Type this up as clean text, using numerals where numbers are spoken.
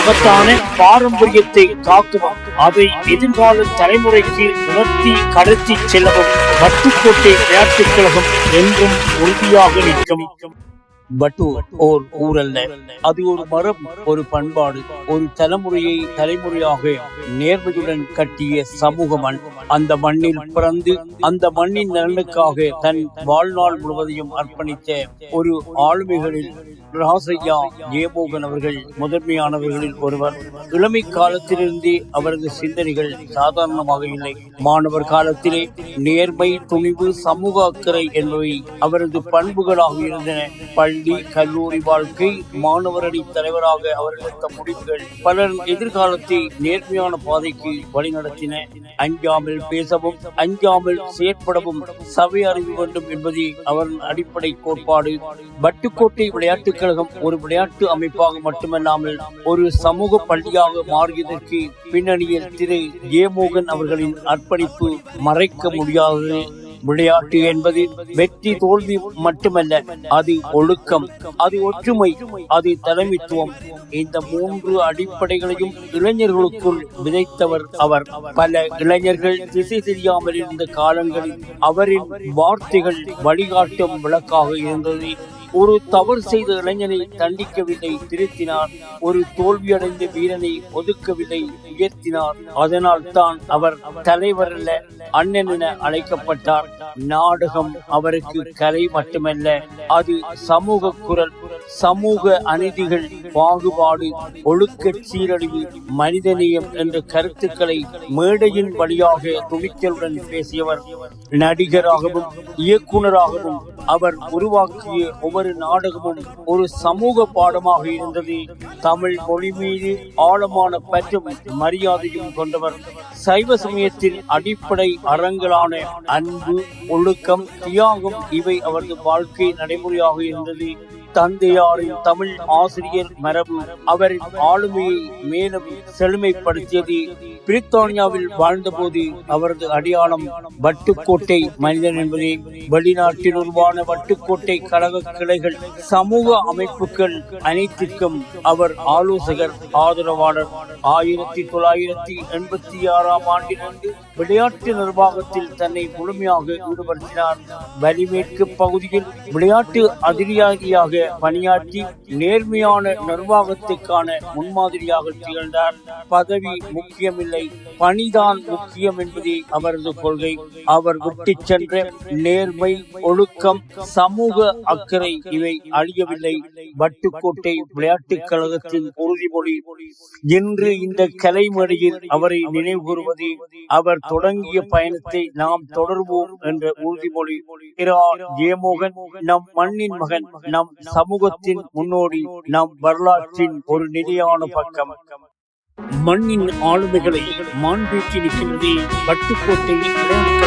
மகத்தான பாரம்பரியத்தை காக்கவும் அதை எதிர்கால தலைமுறைக்கு உணர்த்தி கடத்தி செல்லவும் வட்டுக்கோட்டை விளையாட்டுக் கழகம் என்றும் உறுதியாக நிற்கும். வட்டூர் ஓர் ஊரல்ல, அது ஒரு மரம், ஒரு பண்பாடு, ஒரு தலைமுறையாக நேர்மையுடன் கட்டிய சமூக மண். அந்த மண்ணில் பிறந்து அந்த மண்ணின் நலனுக்காக தன் வாழ்நாள் முழுவதையும் அர்ப்பணித்த ஒரு ஆளுமைகளில் ராசையா ஜெயமோகன் அவர்கள் முதன்மையானவர்களில் ஒருவர். இளமை காலத்திலிருந்தே அவரது சிந்தனைகள் சாதாரணமாக இல்லை. மாணவர் காலத்திலே நேர்மை, துணிவு, சமூக அக்கறை என்பவை அவரது பண்புகளாக இருந்தன. பள்ளி கல்லூரி வாழ்க்கை, மாணவரணி தலைவராக அவர் எடுத்த முடிவுகள் பலரின் எதிர்காலத்தை நேர்மையான பாதைக்கு வழிநடத்தின. அஞ்சாமல் பேசவும் அஞ்சாமல் செயற்படவும் சபை அறிவு வேண்டும் என்பதே அவரின் அடிப்படை கோட்பாடு. வட்டுக்கோட்டை விளையாட்டுக் கழகம் ஒரு விளையாட்டு அமைப்பாக மட்டுமல்லாமல் ஒரு சமூக பள்ளியாக மாறியதற்கு பின்னணியில் திரு ஜெயமோகன் அவர்களின் அர்ப்பணிப்பு மறைக்க முடியாதது. விளையாட்டு என்பது வெற்றி தோல்வி மட்டுமல்ல, அது ஒழுக்கம், அது ஒற்றுமை, அது தலைமைத்துவம். இந்த மூன்று அடிப்படைகளையும் இளைஞர்களுக்குள் விதைத்தவர் அவர். பல இளைஞர்கள் திசை தெரியாமல் இருந்த காலங்களில் அவரின் வார்த்தைகள் வழிகாட்டும் விளக்காக இருந்தது. ஒரு தவறு செய்த இளைஞனை தண்டிக்கவில்லை, திருத்தினார். ஒரு தோல்வியடைந்த வீரனை ஒதுக்கவில்லை, உயர்த்தினார். அதனால் தான் அவர் தலைவர் அல்ல, அண்ணன் என அழைக்கப்பட்டார். நாடகம் அவருக்கு கலை மட்டுமல்ல, அது சமூக குரல். சமூக அநீதிகள், பாகுபாடு, ஒழுக்க சீரழிவு, மனிதநேயம் என்ற கருத்துக்களை மேடையின் வழியாக துணிச்சலுடன் பேசியவர். நடிகராகவும் இயக்குனராகவும் அவர் உருவாக்கிய ஒவ்வொரு நாடகமும் ஒரு சமூக பாடமாக இருந்தது. தமிழ் மொழி மீது ஆழமான பற்றும் மரியாதையும் கொண்டவர். சைவ சமயத்தின் அடிப்படை அறங்களான அன்பு, ஒழுக்கம், தியாகம் இவை அவரது வாழ்க்கை நடைமுறையாக இருந்தது. தந்தையாரின் தமிழ் ஆசிரியர் மரபு அவரின் ஆளுமையை மேலும் செழுமைப்படுத்தியது. பிரித்தானியாவில் வாழ்ந்தபோது அவரது அடையாளம் வட்டுக்கோட்டை மனிதன் என்பதே. வெளிநாட்டில் உருவான வட்டுக்கோட்டை கழக கிளைகள், சமூக அமைப்புகள் அனைத்திற்கும் அவர் ஆலோசகர், ஆதரவாளர். 1986 ஆண்டிலிருந்து விளையாட்டு நிர்வாகத்தில் தன்னை முழுமையாக ஈடுபடுத்தினார். வலிமேற்கு பகுதியில் விளையாட்டு அதிகாரியாக பணியாற்றி நேர்மையான நிர்வாகத்துக்கான முன்மாதிரியாக திகழ்ந்தார். பதவி முக்கியமில்லை, பணிதான் முக்கியம் என்பதே அவரது கொள்கை. அவர் விட்டு சென்ற நேர்மை, ஒழுக்கம், சமூக அக்கறை இவை அழியவில்லை. வட்டுக்கோட்டை விளையாட்டுக் கழகத்தின் உறுதிமொழி. இன்று இந்த கலை மேடையில் அவரை நினைவு கூறுவது அவர் தொடங்கிய பயணத்தை நாம் தொடர்வோம் என்ற உறுதிமொழி. ஜெயமோகன் நம் மண்ணின் மகன், நம் சமூகத்தின் முன்னோடி, நம் வரலாற்றின் ஒரு நிலையான பக்கம். மண்ணின் ஆளுமைகளை மாண்பேற்றி நிற்கின்றதே வட்டுக்கோட்டை விளையாட்டு